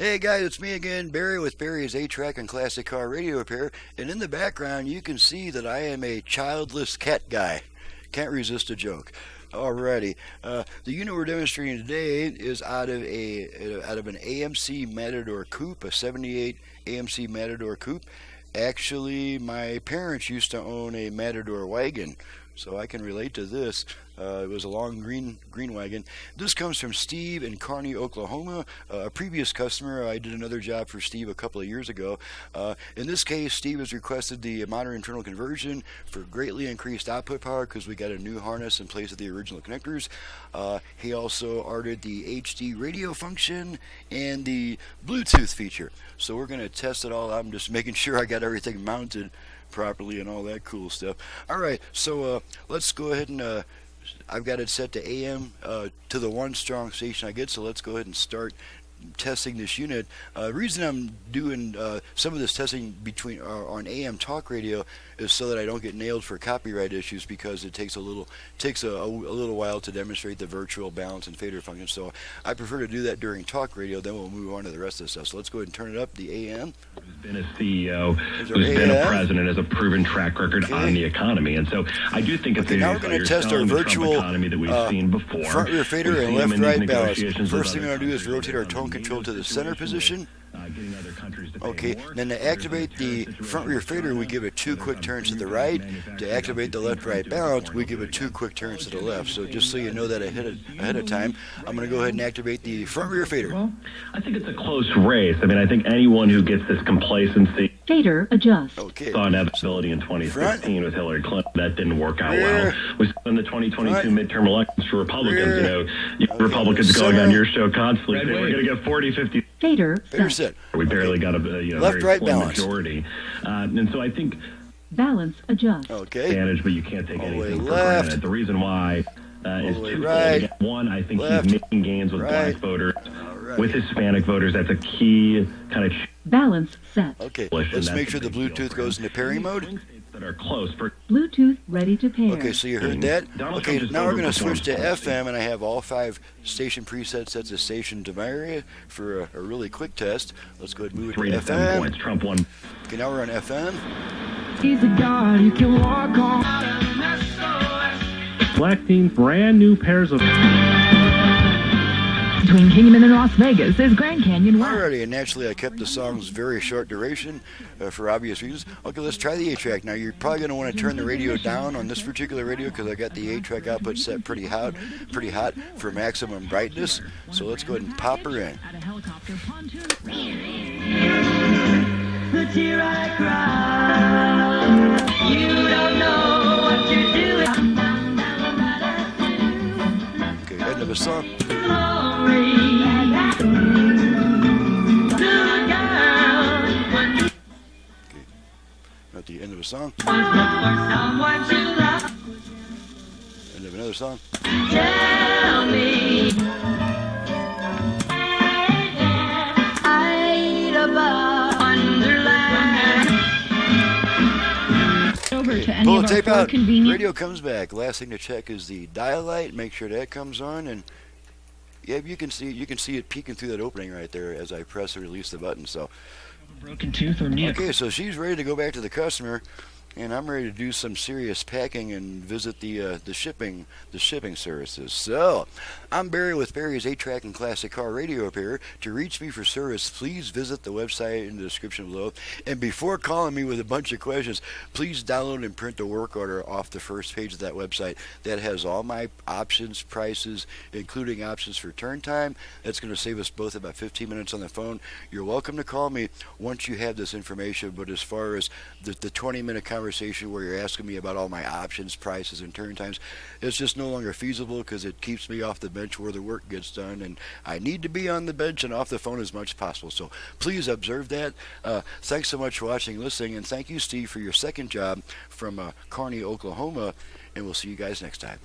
Hey guys, it's me again, Barry with Barry's 8-Track and Classic Car Radio Repair. And in the background, you can see that I am a childless cat guy. Can't resist a joke. Alrighty, the unit we're demonstrating today is out of an AMC Matador coupe, a '78 AMC Matador coupe. Actually, my parents used to own a Matador wagon, so I can relate to this. It was a long green wagon. This comes from Steve in Kearney, Oklahoma, a previous customer. I did another job for Steve a couple of years ago. In this case, Steve has requested the modern internal conversion for greatly increased output power because we got a new harness in place of the original connectors. He also ordered the HD radio function and the Bluetooth feature. So we're going to test it all out. I'm just making sure I got everything mounted properly and all that cool stuff. Alright, so let's go ahead and I've got it set to AM to the one strong station I get, so let's go ahead and start testing this unit. The reason I'm doing some of this testing on AM talk radio is so that I don't get nailed for copyright issues, because it takes a little while to demonstrate the virtual balance and fader function. So I prefer to do that during talk radio. Then we'll move on to the rest of the stuff. So let's go ahead and turn it up. The AM. Who's been a CEO, who's been a president, has a proven track record on the economy, and so I do think it's now we're going to test our virtual economy that we've seen before. Front rear fader and left-right balance. First thing we're going to do is rotate our tone control to the center position. Okay, then to activate the front rear fader, we give it 2 quick turns to the right. To activate the left-right balance, we give it 2 quick turns to the left. So just so you know that ahead of time, I'm going to go ahead and activate the front rear fader. Well, I think it's a close race. I mean, I think anyone who gets this complacency. Fader adjust. Okay. Saw inevitability in 2016 with Hillary Clinton. That didn't work out well. We saw in the 2022 midterm elections for Republicans. Republicans going on your show constantly saying we're going to get 40, 50. Fader set. We barely got a left-right balance majority, and so I think balance adjust. Okay. Advantage, but you can't take anything for left. granted. The reason why is twofold. Right. One, I think Left. he's making gains with black voters, with Hispanic voters. That's a key kind of balance set. Okay. Let's make sure the Bluetooth goes into pairing mode. That are close for Bluetooth ready to pair. Okay, so you heard that. Okay, now we're going to switch to FM, and I have all 5 station presets set to station to my area for a really quick test. Let's go ahead and move it to 3 to 7 FM. points. Trump won. Okay, now we're on FM. He's a God you can walk on. Selecting brand new pairs of Between Kingman and Las Vegas is Grand Canyon West. Alrighty, and naturally I kept the songs very short duration for obvious reasons. Okay, let's try the 8-track. Now you're probably going to want to turn the radio down on this particular radio because I got the 8-track output set pretty hot for maximum brightness. So let's go ahead and pop her in. The tear I cry, you don't know what you're doing. Okay, end of a song. At the end of a song. End of another song. Tell me. Pull the tape out. Radio comes back. Last thing to check is the dial light. Make sure that comes on, and yeah, you can see it peeking through that opening right there as I press and release the button. So, Broken tooth or knee. okay, so she's ready to go back to the customer, and I'm ready to do some serious packing and visit the shipping services. So, I'm Barry with Barry's 8-Track and Classic Car Radio Repair. To reach me for service, please visit the website in the description below. And before calling me with a bunch of questions, please download and print the work order off the first page of that website. That has all my options, prices, including options for turn time. That's going to save us both about 15 minutes on the phone. You're welcome to call me once you have this information, but as far as the 20-minute conversation where you're asking me about all my options, prices, and turn times, it's just no longer feasible because it keeps me off the bench where the work gets done, and I need to be on the bench and off the phone as much as possible. So please observe that. Thanks so much for watching and listening, and thank you, Steve, for your second job from Kearney, Oklahoma, and we'll see you guys next time.